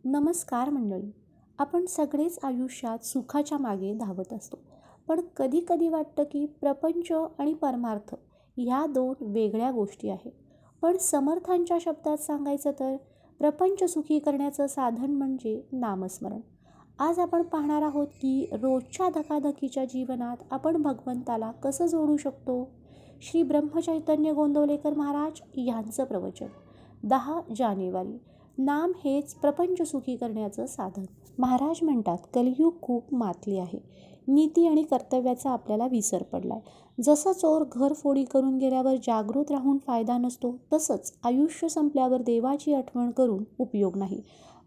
नमस्कार मंडळी. आपण सगळेच आयुष्यात सुखाच्या मागे धावत असतो. पण कधी कधी वाटतं की प्रपंच आणि परमार्थ ह्या दोन वेगळ्या गोष्टी आहेत. पण समर्थांच्या शब्दात सांगायचं तर प्रपंच सुखी करण्याचं साधन म्हणजे नामस्मरण. आज आपण पाहणार आहोत की रोजच्या धकाधकीच्या जीवनात आपण भगवंताला कसं जोडू शकतो. श्री ब्रह्मचैतन्य गोंदवलेकर महाराज यांचं प्रवचन 10 जानेवारी. नाम हेच प्रपंच सुखी करण्याचं साधन. महाराज म्हणतात, कलियुग खूप मातली आहे. नीती आणि कर्तव्याचा आपल्याला विसर पडलाय. जसं चोर घरफोडी करून गेल्यावर जागृत राहून फायदा नसतो, तसंच आयुष्य संपल्यावर देवाची आठवण करून उपयोग नाही.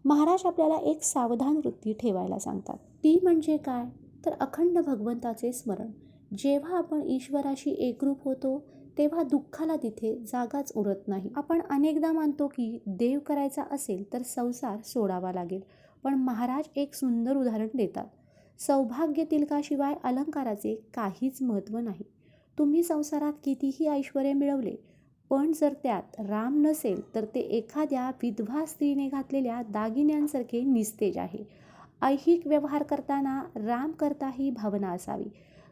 महाराज आपल्याला एक सावधान वृत्ती ठेवायला सांगतात. ती म्हणजे काय, तर अखंड भगवंताचे स्मरण. जेव्हा आपण ईश्वराशी एकरूप होतो तेव्हा दुःखाला तिथे जागाच उरत नाही. आपण अनेकदा मानतो की देव करायचा असेल तर संसार सोडावा लागेल. पण महाराज एक सुंदर उदाहरण देतात. सौभाग्य तिलकाशिवाय अलंकाराचे काहीच महत्त्व नाही. तुम्ही संसारात कितीही ऐश्वर्य मिळवले, पण जर त्यात राम नसेल तर ते एखाद्या विधवा स्त्रीने घातलेल्या दागिन्यांसारखे निस्तेज आहे. ऐहिक व्यवहार करताना राम करता ही भावना असावी.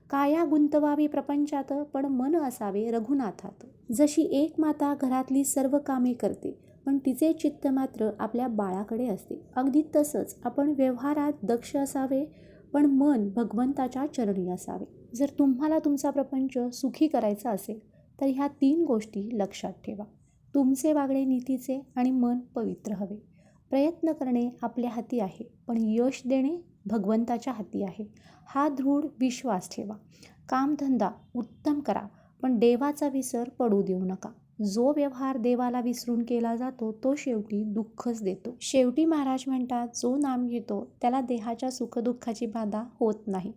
काया गुंतवावी प्रपंचात, पण मन असावे रघुनाथात. जशी एक माता घरातली सर्व कामे करते, पण तिचे चित्त मात्र आपल्या बाळाकडे असते, अगदी तसंच आपण व्यवहारात दक्ष असावे, पण मन भगवंताच्या चरणी असावे. जर तुम्हाला तुमचा प्रपंच सुखी करायचा असेल तर ह्या 3 गोष्टी लक्षात ठेवा. तुमचे वागणे नीतीचे आणि मन पवित्र हवे. प्रयत्न करणे आपल्या हाती आहे, पण यश देणे भगवंताच्या हाती आहे. हा दृढ विश्वास ठेवा. कामधंदा उत्तम करा, पण देवाचा विसर पडू देऊ नका. जो व्यवहार देवाला विसरून केला जातो तो शेवटी दुःखच देतो. शेवटी महाराज म्हणतात, जो नाम घेतो त्याला देहाच्या सुखदुःखाची बाधा होत नाही.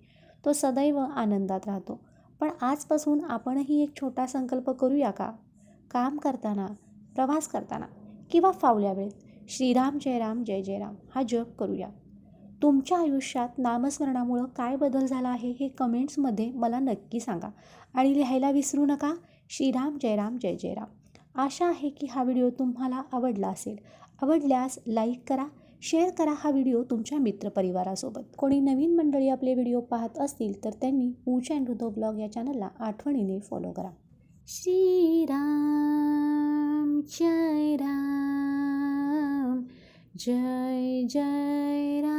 तो सदैव आनंदात राहतो. पण आजपासून आपणही एक छोटा संकल्प करूया का? काम करताना, प्रवास करताना किंवा फावल्या वेळेत श्रीराम जय राम जय जय राम हा जप करूया. तुमच्या आयुष्यात नामस्मरणामुळं काय बदल झाला आहे हे कमेंट्समध्ये मला नक्की सांगा. आणि लिहायला विसरू नका, श्रीराम जय राम जय जय राम. आशा आहे की हा व्हिडिओ तुम्हाला आवडला असेल. आवडल्यास लाईक करा, शेअर करा हा व्हिडिओ तुमच्या मित्रपरिवारासोबत. कोणी नवीन मंडळी आपले व्हिडिओ पाहत असतील तर त्यांनी पूजा अँड हृदय ब्लॉग या चॅनलला आठवणीने फॉलो करा. श्रीराम जय राम जय जय राम.